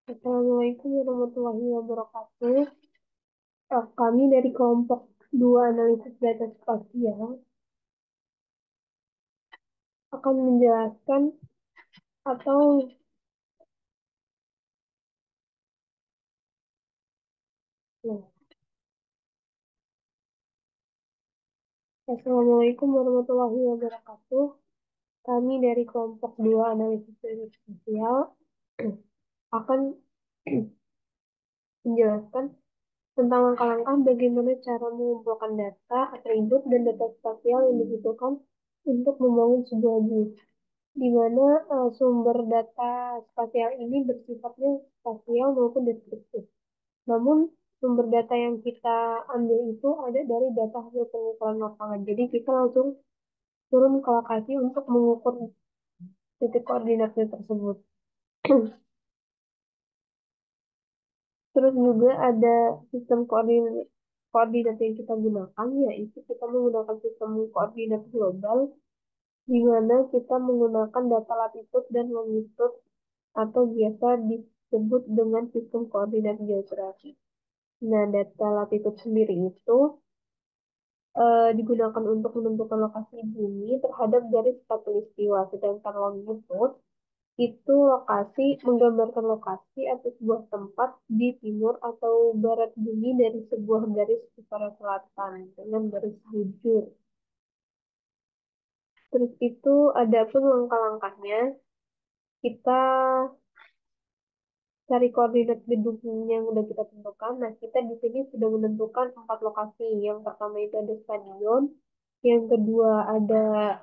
Assalamualaikum warahmatullahi wabarakatuh. Kami dari kelompok 2 analisis data spasial akan menjelaskan atau nah, Assalamualaikum warahmatullahi wabarakatuh. Kami dari kelompok 2 analisis data spasial akan menjelaskan tentang langkah-langkah bagaimana cara mengumpulkan data, atribut, dan data spasial yang dibutuhkan untuk membangun sebuah view, di mana sumber data spasial ini bersifatnya spasial maupun deskriptif. Namun sumber data yang kita ambil itu ada dari data hasil pengukuran lapangan. Jadi kita langsung turun ke lokasi untuk mengukur titik koordinatnya tersebut. Terus juga ada sistem koordinat yang kita gunakan, yaitu kita menggunakan sistem koordinat global, di mana kita menggunakan data latitude dan longitude atau biasa disebut dengan sistem koordinat geografi. Nah, data latitude sendiri itu digunakan untuk menentukan lokasi bumi terhadap garis khatulistiwa, sedangkan longitude itu menggambarkan lokasi atau sebuah tempat di timur atau barat bumi dari sebuah garis utara selatan dengan garis bujur. Terus itu ada pun langkah-langkahnya. Kita cari koordinat gedung yang udah kita tentukan. Nah, kita di sini sudah menentukan 4 lokasi. Yang pertama itu ada stadion, yang kedua ada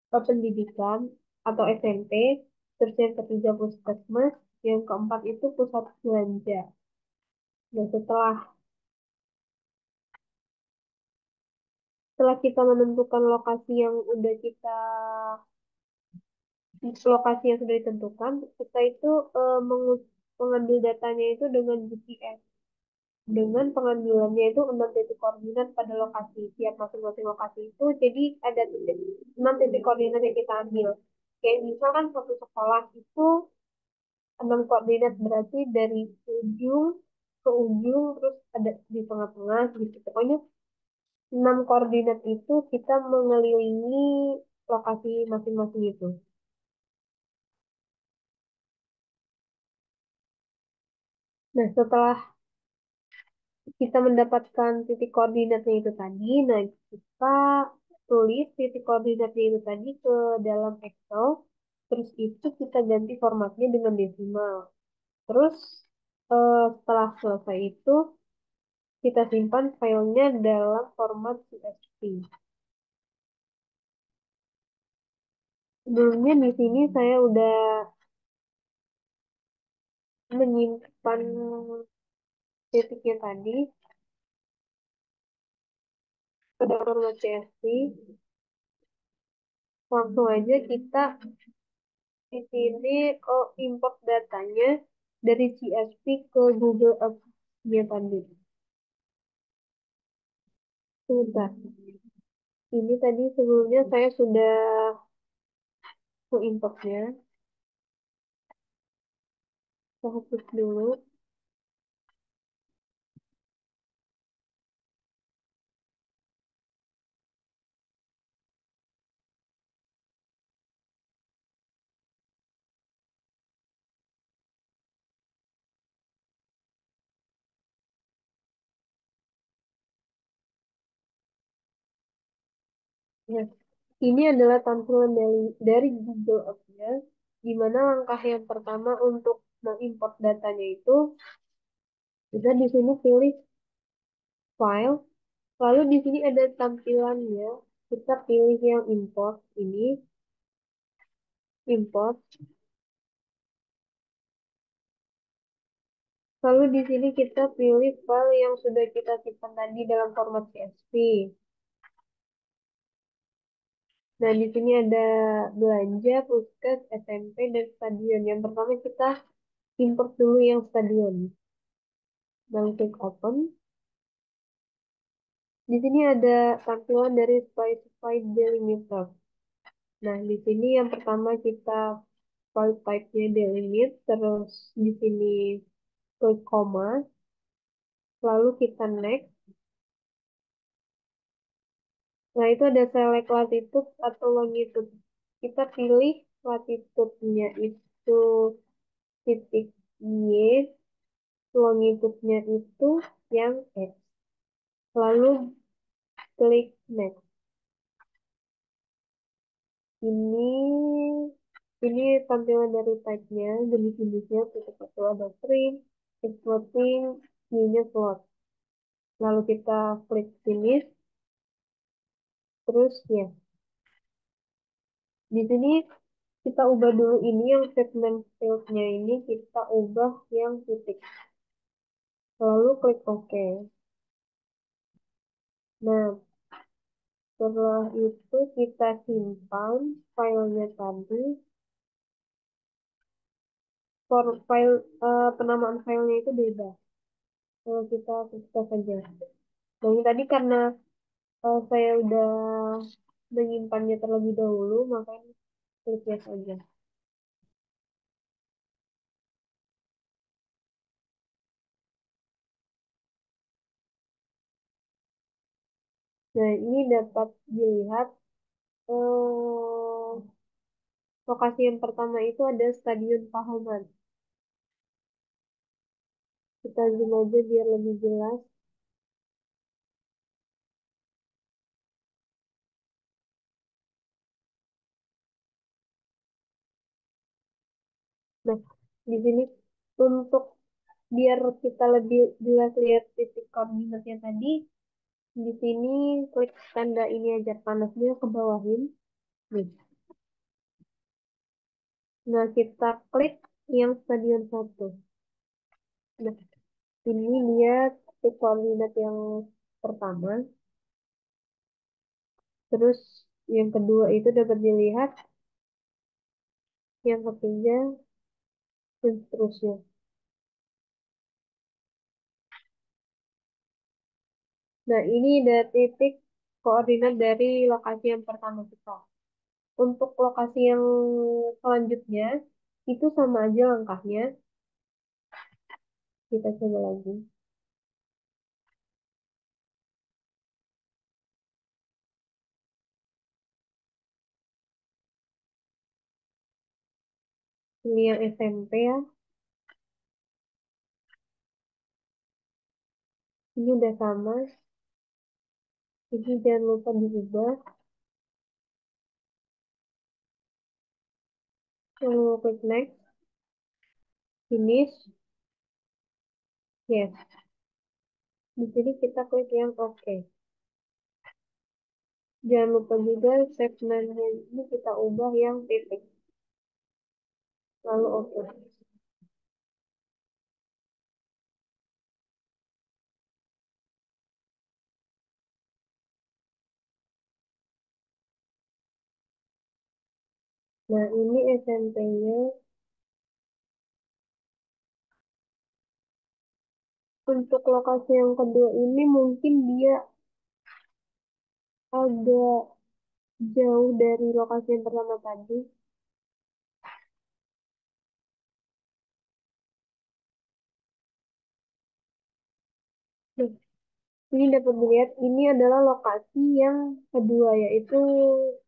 pendidikan atau SMP, terus yang ketiga puskesmas, yang keempat itu pusat belanja. Nah, setelah kita menentukan lokasi yang sudah ditentukan, kita itu mengambil datanya itu dengan GPS. Dengan pengambilannya itu 6 titik koordinat pada lokasi. Tiap masing-masing lokasi itu jadi ada 6 titik koordinat yang kita ambil. Kayak misalkan satu sekolah itu 6 koordinat berarti dari ujung ke ujung terus ada di tengah-tengah gitu. Pokoknya 6 koordinat itu kita mengelilingi lokasi masing-masing itu. Nah, setelah kita mendapatkan titik koordinatnya itu tadi, nah kita tulis titik koordinatnya itu tadi ke dalam Excel, terus itu kita ganti formatnya dengan desimal. Terus setelah selesai itu kita simpan filenya dalam format CSV. Sebelumnya di sini saya udah menyimpan titiknya tadi ke dalam format CSV. Langsung aja kita di sini import datanya dari CSV ke Google Apps-nya tadi. Sebentar. Ini tadi sebelumnya saya sudah importnya. Saya hapus dulu. Ya, ini adalah tampilan dari Google Apps-nya, di mana langkah yang pertama untuk mengimport datanya itu, kita di sini pilih file, lalu di sini ada tampilannya, kita pilih yang import ini, import, lalu di sini kita pilih file yang sudah kita simpan tadi dalam format CSV. Nah, di sini ada belanja, puskes, SMP, dan stadion. Yang pertama kita import dulu yang stadion. Dan klik open. Di sini ada tampilan dari specified delimiter. Nah, di sini yang pertama kita file type-nya delimit, terus di sini klik koma, lalu kita next. Nah, itu ada select latitude atau longitude. Kita pilih latitude-nya itu titik Y, longitude-nya itu yang X. Lalu klik next. Ini ini tampilan dari type-nya, jenis-jenisnya titik satu ada string, X floating, Y-nya float. Lalu kita klik finish, terus ya. Di sini kita ubah dulu ini yang segment field-nya ini kita ubah yang titik. Lalu klik OK. Nah, setelah itu kita simpan filenya tadi. For file penamaan filenya itu beda. Kalau kita sukses saja. Nah, ini tadi karena saya udah menyimpannya terlebih dahulu, makanya klik yes aja. Nah, ini dapat dilihat lokasi yang pertama itu ada Stadion Pahoman. Kita zoom aja biar lebih jelas. Nah, di sini untuk biar kita lebih jelas lihat titik koordinatnya tadi, di sini klik tanda ini aja panasnya ke bawahin. Nih. Nah, kita klik yang stadion satu. Nah, ini dia titik koordinat yang pertama. Terus yang kedua itu dapat dilihat, yang ketiga, dan seterusnya. Nah, ini ada titik koordinat dari lokasi yang pertama kita. Untuk lokasi yang selanjutnya, itu sama aja langkahnya. Kita coba lagi. Ini yang SMP ya. Ini udah sama. Ini jangan lupa diubah. Lalu klik next, finish, yes. Di sini kita klik yang oke. Jangan lupa juga segmennya ini kita ubah yang titik. Lalu oke. Nah, ini SMP-nya. Untuk lokasi yang kedua ini mungkin dia agak jauh dari lokasi yang pertama tadi. Nah, ini dapat dilihat ini adalah lokasi yang kedua yaitu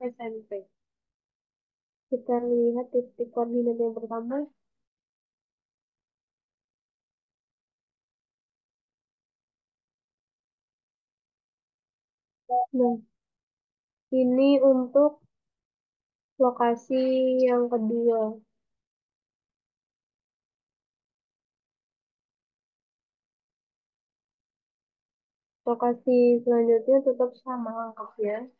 SMP. Kita lihat titik koordinat yang pertama. Nah, ini untuk lokasi yang kedua. Lokasi selanjutnya tetap sama angkanya.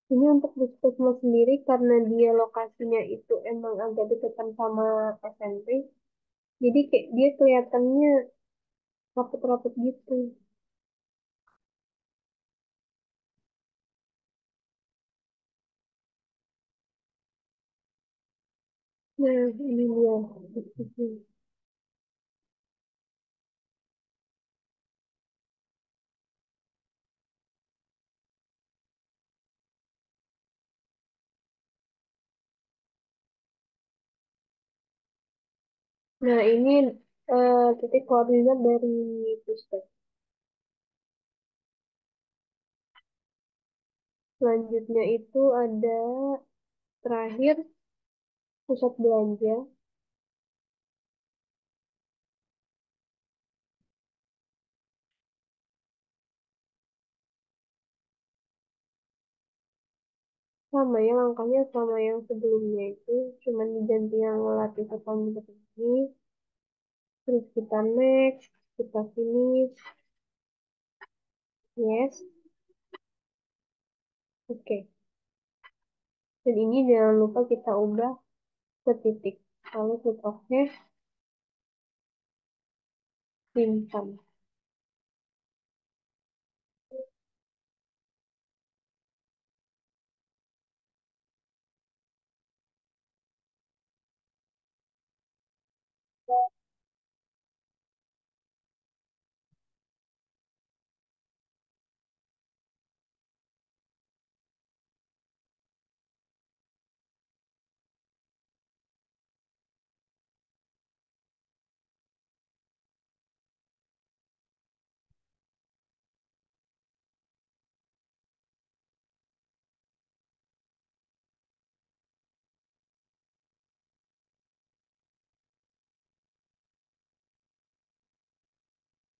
Ini untuk puskesmas sendiri karena dia lokasinya itu emang agak deketan sama SMP. Jadi kayak dia kelihatannya rapet-rapet gitu. Nah, ini dia. Nah, ini titik koordinat dari puskes. Selanjutnya itu ada terakhir pusat belanja. Sama ya langkahnya sama yang sebelumnya itu. Cuman diganti yang latih account ini. Terus kita next, kita finish. Yes. Oke. Dan ini jangan lupa kita ubah ke titik. Lalu klik OK, simpan.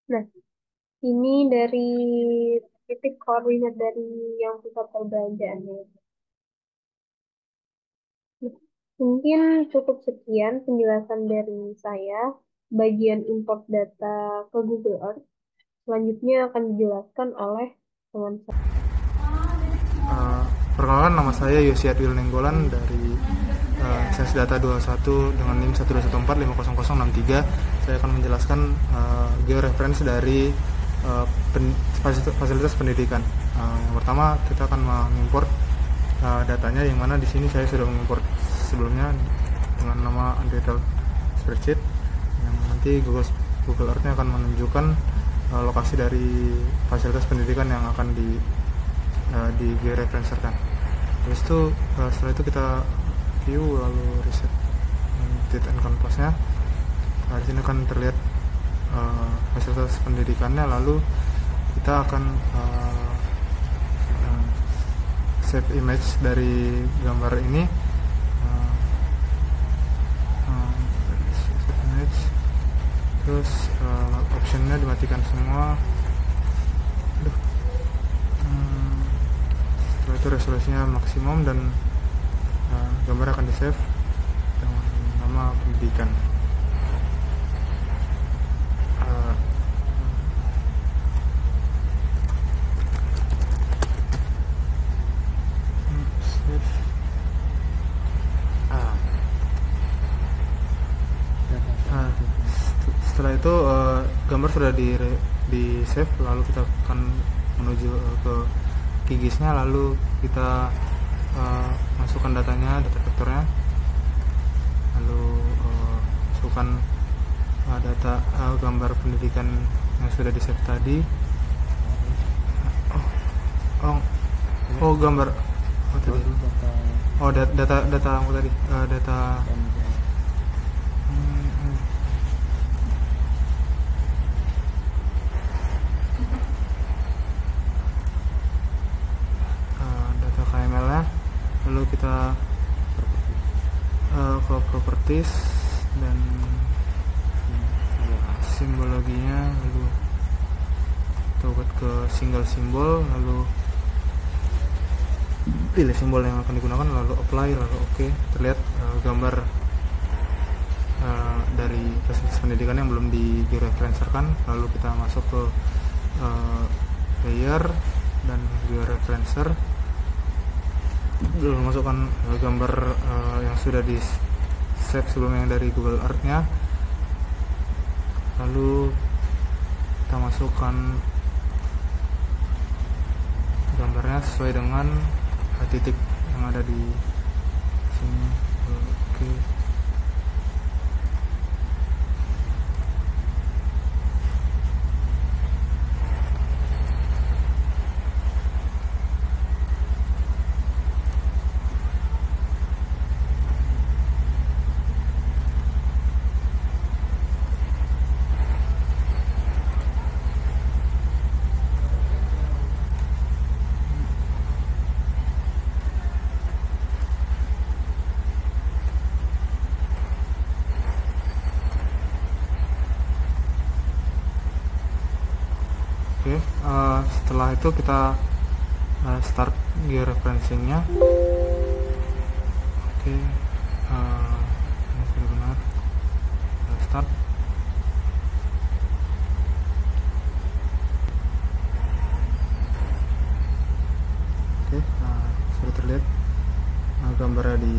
Nah, ini dari titik koordinat dari yang pusat perbelanjaannya. Mungkin cukup sekian penjelasan dari saya bagian import data ke Google Earth. Selanjutnya akan dijelaskan oleh teman saya. Uh, Perkenalkan, nama saya Yosiat Wilnenggolan dari Sense Data 21 dengan NIM 121450063. Saya akan menjelaskan georeference dari fasilitas pendidikan. Yang pertama kita akan mengimport datanya, yang mana di sini saya sudah mengimport sebelumnya dengan nama Untitled Spreadsheet, yang nanti Google Earth-nya akan menunjukkan lokasi dari fasilitas pendidikan yang akan di georeferencerkan. Terus itu setelah itu kita view lalu reset date and compass-nya. Di sini akan terlihat fasilitas pendidikannya, lalu kita akan save image dari gambar ini. Save image, terus optionnya dimatikan semua. Setelah itu resolusinya maksimum dan gambar akan di save dengan nama pendidikan. Save. Setelah itu gambar sudah di save, lalu kita akan menuju ke Gigisnya, lalu kita masukkan datanya, data vektornya, lalu masukkan data gambar pendidikan yang sudah di save tadi. Gambar tadi. Data apa tadi? Data data KML-nya, lalu kita ke properties dan simbologinya, lalu kita buat ke single simbol, lalu pilih simbol yang akan digunakan, lalu apply, lalu oke. Terlihat gambar dari fasilitas pendidikan yang belum di georeferencerkan. Lalu kita masuk ke layer dan georeferencer. dulu masukkan gambar yang sudah di save sebelumnya dari Google Earth-nya, lalu kita masukkan gambarnya sesuai dengan titik yang ada di sini. Oke. Oke, setelah itu kita start georeferencingnya. Oke, ini sudah benar. Kita start. Oke, sudah terlihat gambarnya di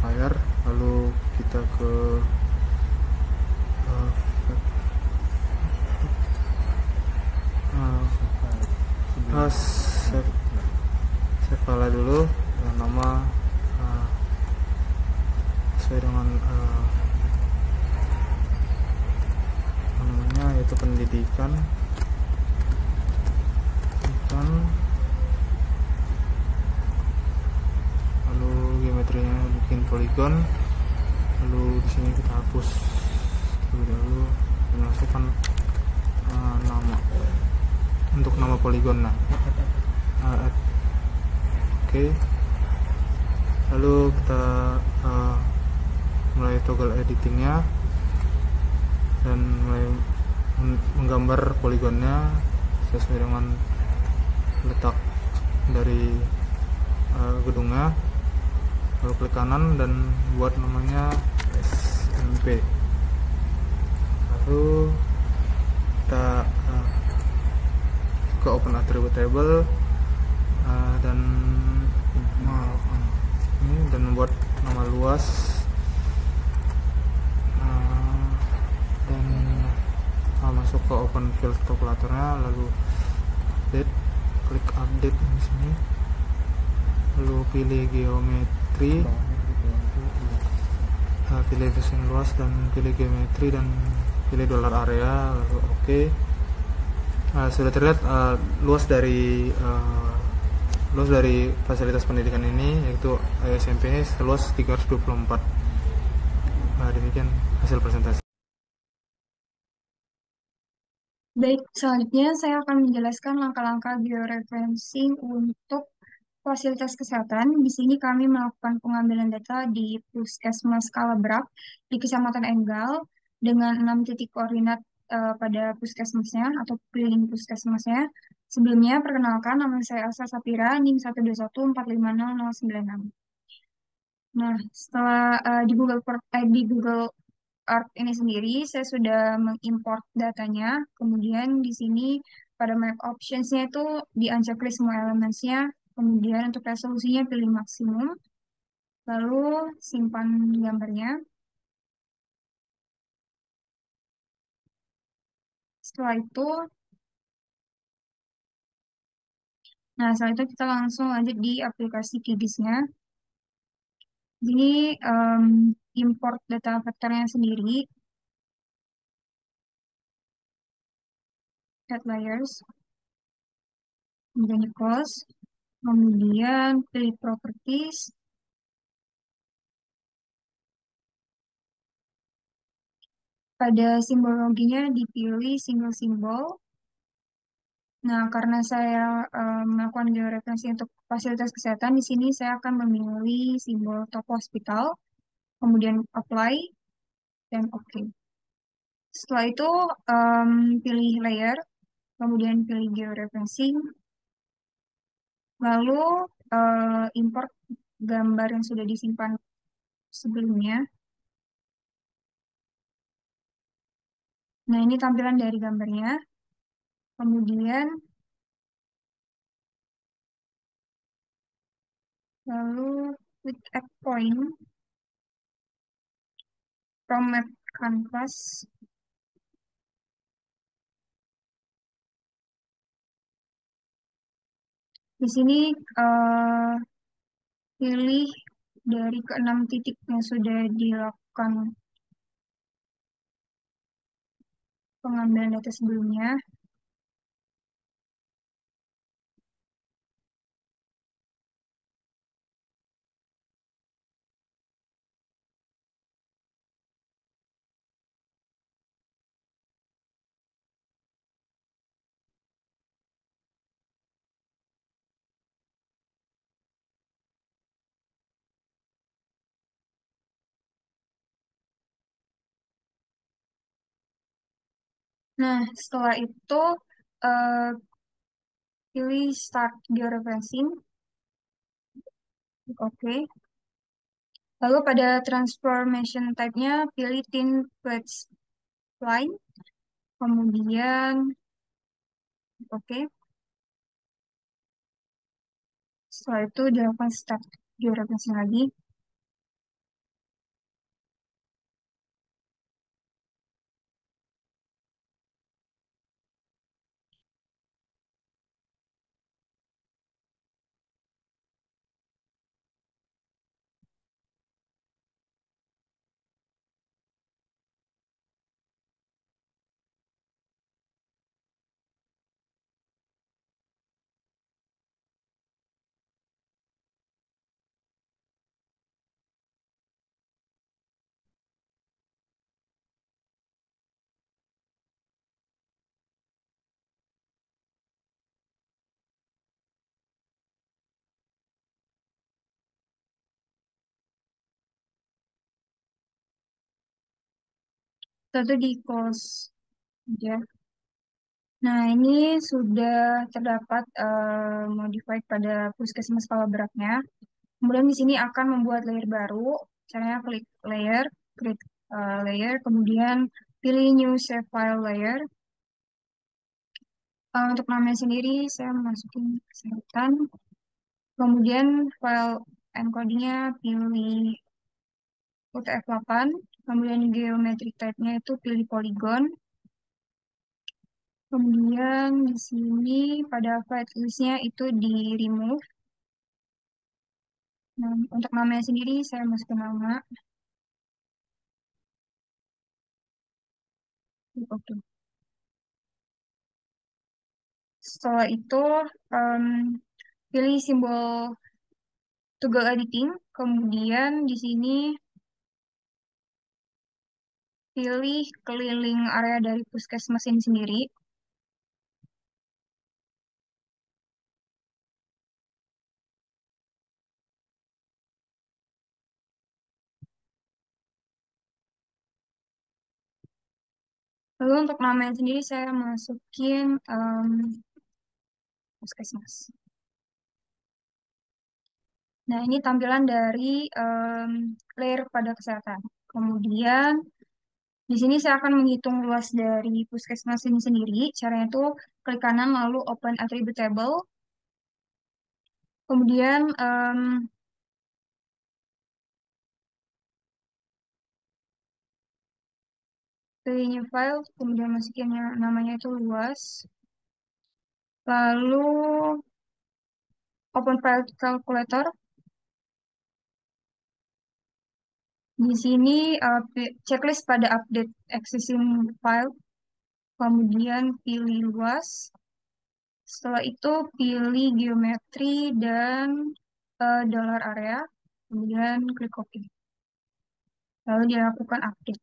layar. Lalu kita ke uh, save, save file dulu dengan nama sesuai dengan namanya, yaitu pendidikan. Lalu geometrinya bikin poligon. Lalu di sini kita hapus terlebih dahulu dan masukkan nama untuk nama poligon. Oke. Lalu kita mulai toggle editingnya dan mulai menggambar poligonnya sesuai dengan letak dari gedungnya. Lalu klik kanan dan buat namanya SMP. Lalu kita ke open attribute table dan ini, dan membuat nama luas dan masuk ke open field calculatornya, lalu update, klik update di sini, lalu pilih geometri, pilih desain luas dan pilih geometri dan pilih dollar area, lalu oke. Sudah terlihat luas dari fasilitas pendidikan ini, yaitu SMP ini seluas 324. Demikian hasil presentasi. Baik, selanjutnya saya akan menjelaskan langkah-langkah georeferencing untuk fasilitas kesehatan. Di sini kami melakukan pengambilan data di Puskesmas Kalabrak di Kecamatan Enggal dengan 6 titik koordinat pada puskesmasnya atau keliling puskesmasnya. Sebelumnya, perkenalkan, nama saya Elsa Sapira, NIM 121450096. Nah, setelah di Google Earth ini sendiri, saya sudah mengimport datanya. Kemudian di sini pada map options-nya itu di-unchecklist semua elementsnya. Kemudian untuk resolusinya pilih maksimum. Lalu simpan gambarnya. Setelah itu, setelah itu kita langsung lanjut di aplikasi QGIS-nya. Jadi import data vektornya sendiri, add layers, kemudian close, kemudian pilih properties, pada simbol loginya dipilih single simbol. Nah, karena saya melakukan georeferensi untuk fasilitas kesehatan, di sini saya akan memilih simbol top hospital, kemudian apply, dan OK. Setelah itu, pilih layer, kemudian pilih georeferencing, lalu import gambar yang sudah disimpan sebelumnya. Nah, ini tampilan dari gambarnya. Kemudian Lalu with add point from map canvas. Di sini eh, pilih dari keenam titik yang sudah dilakukan pengambilan data sebelumnya. Nah, setelah itu eh, pilih Start Georeferencing. Oke. Lalu pada Transformation Type-nya pilih Thin Wedge Line. Kemudian, oke. Setelah itu dilakukan Start Georeferencing lagi. Setelah itu di close aja. Nah, ini sudah terdapat modified pada puskesmas skala beratnya. Kemudian di sini akan membuat layer baru. Caranya klik layer, create layer, kemudian pilih new save file layer. Untuk namanya sendiri, saya masukin kesehatan. Kemudian file encodingnya pilih UTF-8. Kemudian geometry type-nya itu pilih polygon. Kemudian di sini pada file list-nya itu di remove. Nah, untuk namanya sendiri saya masukin nama. Oke. Setelah itu em, pilih simbol toggle editing. Kemudian di sini pilih keliling area dari puskesmas ini sendiri. Lalu untuk namanya sendiri saya masukin puskesmas. Nah, ini tampilan dari layer pada kesehatan. Kemudian di sini saya akan menghitung luas dari puskesmas ini sendiri. Caranya itu klik kanan lalu open attribute table. Kemudian pilih new file, kemudian masukin namanya itu luas. Lalu open file calculator. Di sini checklist pada update existing file. Kemudian pilih luas. Setelah itu pilih geometri dan dollar area. Kemudian klik OK. Lalu dilakukan update.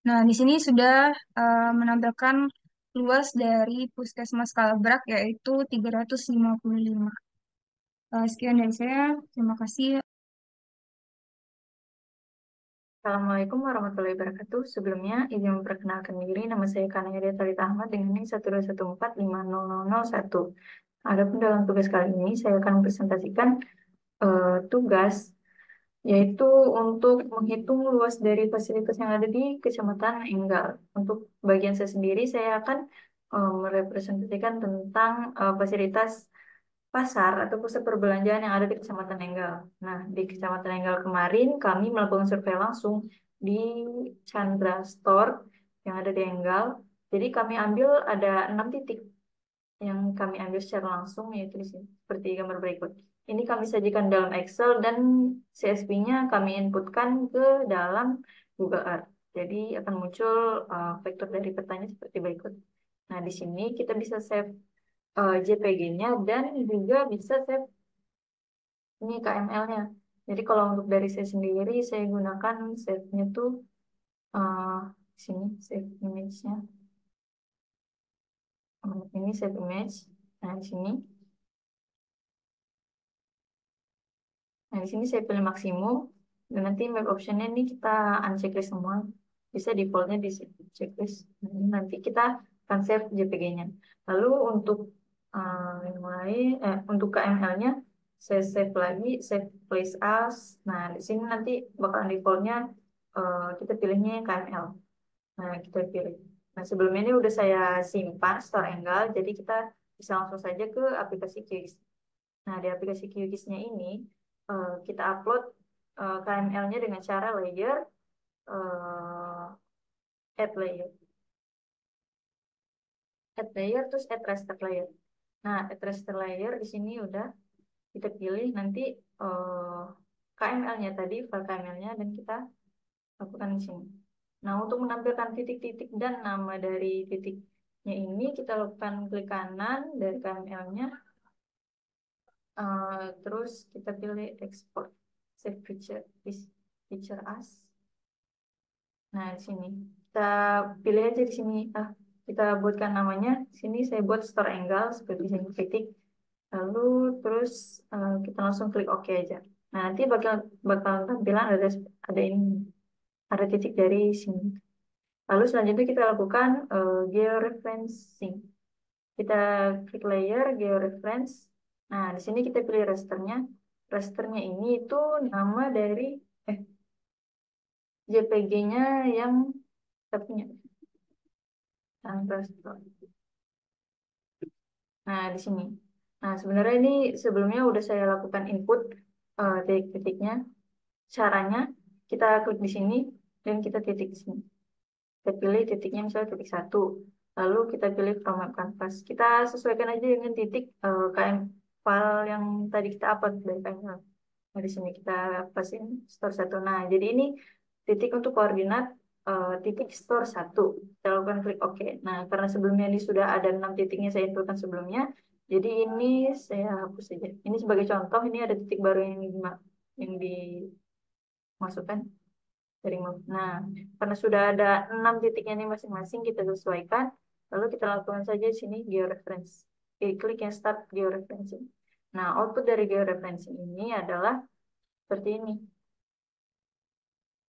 Nah, di sini sudah menampilkan luas dari Puskesmas Kalabrak yaitu 355. Sekian dari saya. Terima kasih. Assalamualaikum warahmatullahi wabarakatuh. Sebelumnya, izin memperkenalkan diri. Nama saya Kanaya Talita Ahmad dengan NIM 121450001. Adapun dalam tugas kali ini, saya akan mempresentasikan tugas, yaitu untuk menghitung luas dari fasilitas yang ada di Kecamatan Enggal. Untuk bagian saya sendiri, saya akan merepresentasikan tentang fasilitas pasar atau pusat perbelanjaan yang ada di Kecamatan Enggal. Nah, di Kecamatan Enggal kemarin kami melakukan survei langsung di Chandra Store yang ada di Enggal. Jadi kami ambil ada 6 titik yang kami ambil secara langsung, yaitu di sini seperti gambar berikut. Ini kami sajikan dalam Excel dan CSV-nya kami inputkan ke dalam Google Earth. Jadi akan muncul vektor dari petanya seperti berikut. Nah, di sini kita bisa save JPG-nya dan juga bisa save ini KML-nya. Jadi kalau untuk dari saya sendiri, saya gunakan save-nya tuh eh sini save image-nya. Ini save image. Nah, di sini. Nah, di sini saya pilih maksimum. Dan nanti map option-nya ini kita unchecklist semua. Bisa default-nya di checklist. Nah, ini nanti kita akan save JPG-nya. Lalu untuk yang lain, untuk KML-nya, saya save lagi, save place as. Nah, di sini nanti bakalan default-nya kita pilihnya yang KML. Nah, kita pilih. Nah, sebelumnya ini udah saya simpan store Enggal, jadi kita bisa langsung saja ke aplikasi QGIS. Nah, di aplikasi QGIS-nya ini kita upload KML-nya dengan cara layer, add layer, terus add raster layer. Nah, add raster layer di sini udah kita pilih nanti KML-nya tadi, file KML-nya dan kita lakukan di sini. Nah, untuk menampilkan titik-titik dan nama dari titiknya ini, kita lakukan klik kanan dari KML-nya, terus kita pilih export, save picture, picture as. Nah, di sini kita pilih aja di sini. Kita buatkan namanya. Di sini saya buat store angle seperti sini titik. Lalu terus kita langsung klik OK aja. Nah, nanti bakal tampilan ada ini, ada titik dari sini. Lalu selanjutnya kita lakukan georeferencing. Kita klik layer georeference. Nah, di sini kita pilih rasternya. Rasternya ini itu nama dari JPG-nya yang kita punya. Raster. Nah, di sini. Nah, sebenarnya ini sebelumnya udah saya lakukan input titik-titiknya. Caranya kita klik di sini dan kita titik di sini. Kita pilih titiknya misalnya titik 1. Lalu kita pilih from map canvas. Kita sesuaikan aja dengan titik KM file yang tadi kita upload dari KML. Nah, di sini kita pasin store 1. Nah, jadi ini titik untuk koordinat titik store 1. Kita lakukan klik OK. Nah, karena sebelumnya ini sudah ada 6 titiknya saya inputkan sebelumnya. Jadi ini saya hapus saja. Ini sebagai contoh, ini ada titik baru yang dimasukkan dari map. Nah, karena sudah ada 6 titiknya ini masing-masing, kita sesuaikan. Lalu kita lakukan saja di sini georeference. Klik yang start georeferencing. Nah, output dari georeferencing ini adalah seperti ini.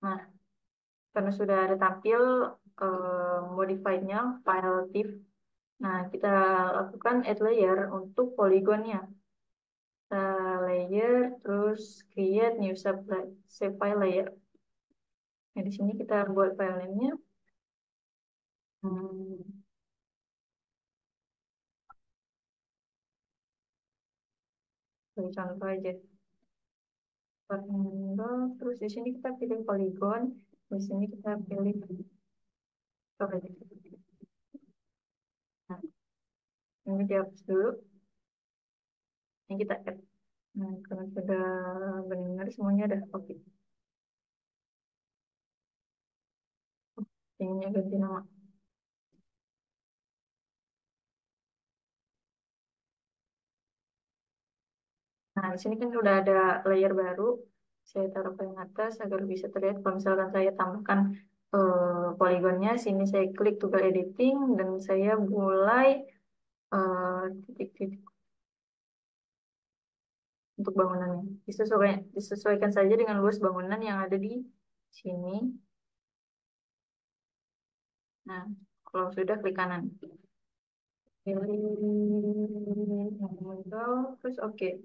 Nah, karena sudah ada tampil modified-nya, file div. Nah, kita lakukan add layer untuk poligonnya. Layer, terus create new save file layer. Nah, di sini kita buat file name-nya. Beri contoh aja. Rectangle, terus di sini kita pilih poligon, di sini kita pilih coba deh. Nah, ini dihapus dulu. Ini kita add. Nah, karena sudah benar semuanya udah oke. Ininya ganti nama. Nah, di sini kan udah ada layer baru. Saya taruh paling atas agar bisa terlihat. Kalau misalkan saya tambahkan poligonnya, sini saya klik toggle editing dan saya mulai titik-titik untuk bangunannya. Disesuaikan saja dengan luas bangunan yang ada di sini. Nah, kalau sudah klik kanan. Pilih yang muncul, terus oke.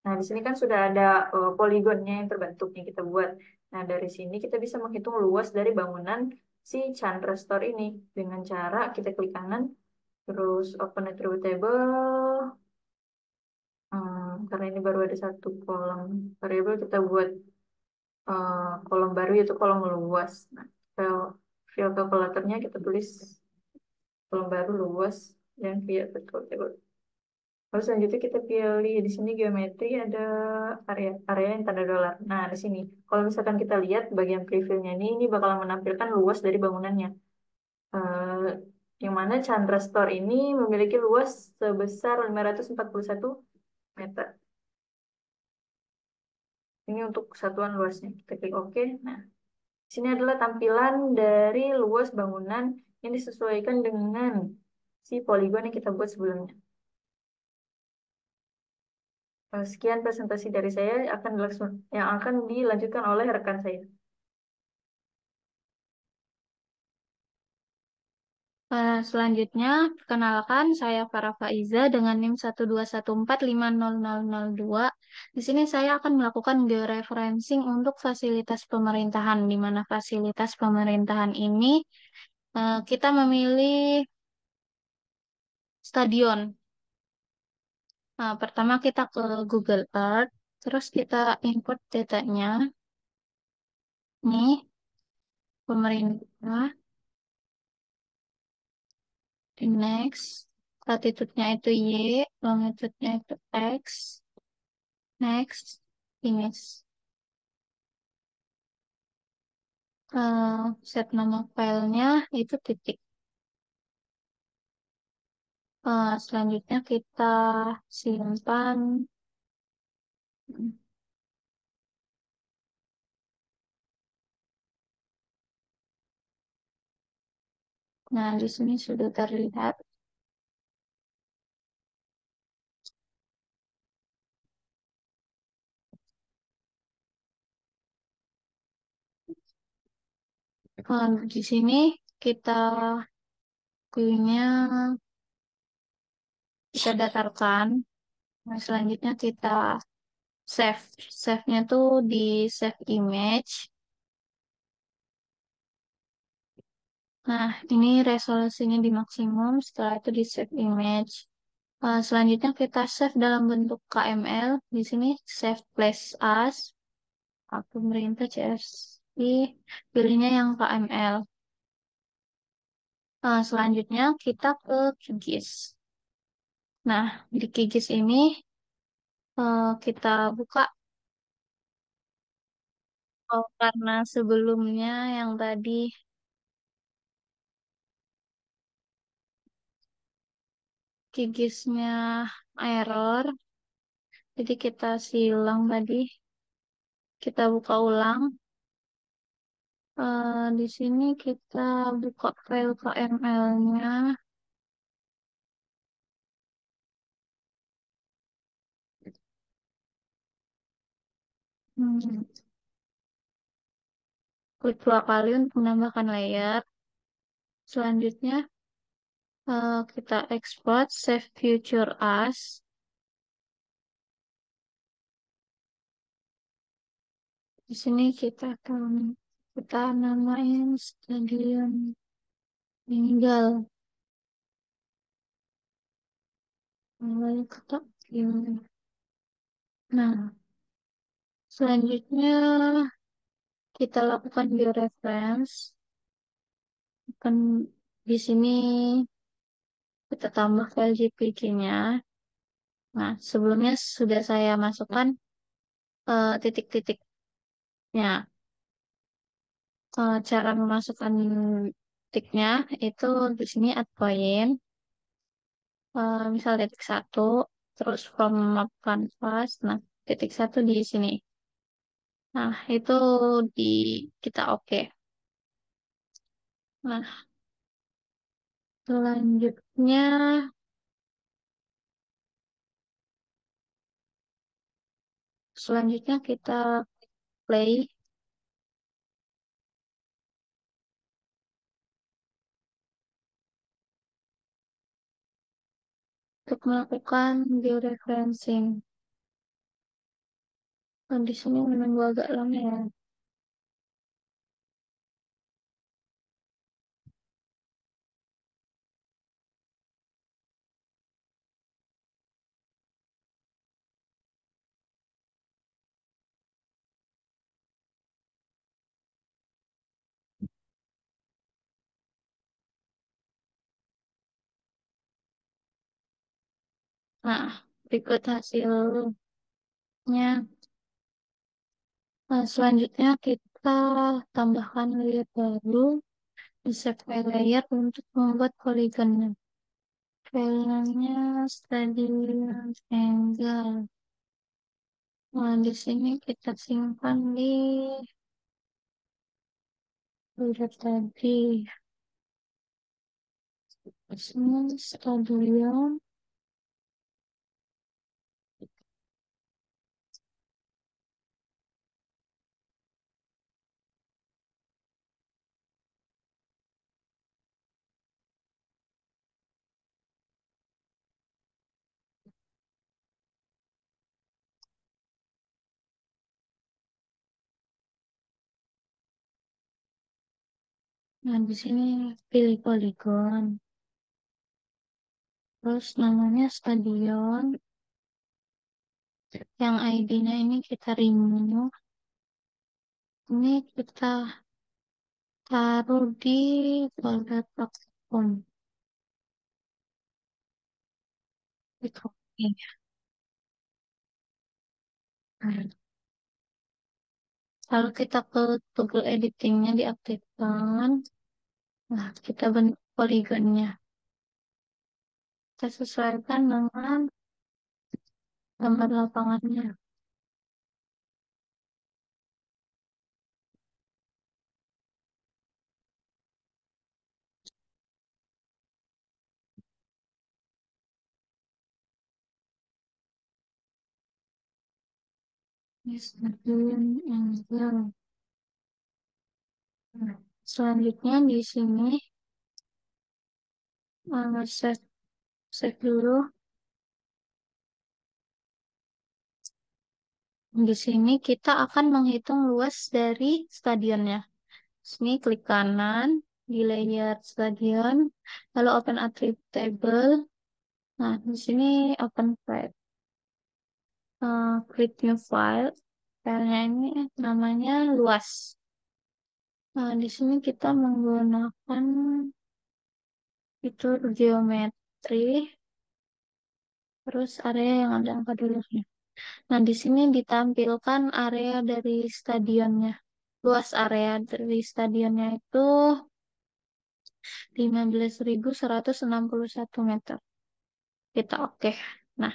Nah, di sini kan sudah ada poligonnya yang terbentuk yang kita buat. Nah, dari sini kita bisa menghitung luas dari bangunan si Chandra Store ini dengan cara kita klik kanan, terus open attribute table, karena ini baru ada satu kolom variabel, kita buat kolom baru yaitu kolom luas. Nah, field kalkulatornya kita tulis kolom baru luas dan via betul. Lalu selanjutnya kita pilih di sini geometri, ada area yang tanda dolar. Nah, di sini kalau misalkan kita lihat bagian previewnya ini bakal menampilkan luas dari bangunannya. Eh, yang mana Chandra Store ini memiliki luas sebesar 541 meter. Ini untuk satuan luasnya. Kita klik OK. Nah, di sini adalah tampilan dari luas bangunan yang disesuaikan dengan si poligon yang kita buat sebelumnya. Sekian presentasi dari saya yang akan dilanjutkan oleh rekan saya. Selanjutnya, perkenalkan saya Farah Faiza dengan NIM 121450002. Di sini saya akan melakukan georeferencing untuk fasilitas pemerintahan, di mana fasilitas pemerintahan ini kita memilih stadion. Nah, pertama kita ke Google Earth, terus kita import datanya. Nih, pemerintah. Di next, latitude-nya itu Y, longitude-nya itu X. Next, finish. Set nama filenya itu titik. Selanjutnya kita simpan. Nah, di sini sudah terlihat. Di sini kita punya kita datarkan. Nah, selanjutnya kita save. Save-nya tuh di save image. Nah, ini resolusinya di maksimum. Setelah itu di save image. Selanjutnya kita save dalam bentuk KML. Di sini save place as. Pemerintah CSI. Pilihnya yang KML. Selanjutnya kita ke QGIS. Nah, di QGIS ini kita buka. Karena sebelumnya yang tadi QGIS-nya error. Jadi kita silang tadi. Kita buka ulang. Di sini kita buka file KML-nya. Klik 2 kali untuk menambahkan layer. Selanjutnya kita export, save future as. Di sini kita namain stadion meninggal. Mulai ketok ini. Nah, selanjutnya kita lakukan georeference. Akan di sini kita tambah file JPG-nya. Nah, sebelumnya sudah saya masukkan titik-titiknya. Cara memasukkan titiknya itu di sini add point. Misal titik 1, terus from map canvas. Nah, titik 1 di sini. Nah, itu di kita oke. Nah, selanjutnya kita play untuk melakukan georeferencing. Dan di sini menunggu agak lama ya. Nah, berikut hasilnya. Nah, selanjutnya kita tambahkan layer baru di save file layer untuk membuat poligonnya. Filenya stadion angle. Nah, di sini kita simpan di folder tadi. Di sini stadion. Nah, di sini pilih poligon. Terus namanya stadion. Yang ID-nya ini kita remove. Ini kita taruh di folder platform. Oke. Nah, lalu kita ke toggle editingnya diaktifkan. Nah, kita bentuk poligonnya. Kita sesuaikan dengan gambar lapangannya. Stadion angle. Nah, selanjutnya di sini save, save dulu. Di sini kita akan menghitung luas dari stadionnya. Sini klik kanan di layer stadion, lalu open attribute table. Nah, di sini open file, create new file. Filenya ini namanya luas. Nah, di sini kita menggunakan fitur geometri, terus area yang ada angka dulunya. Nah, di sini ditampilkan area dari stadionnya. Luas area dari stadionnya itu 15.161 meter. Kita oke. Nah,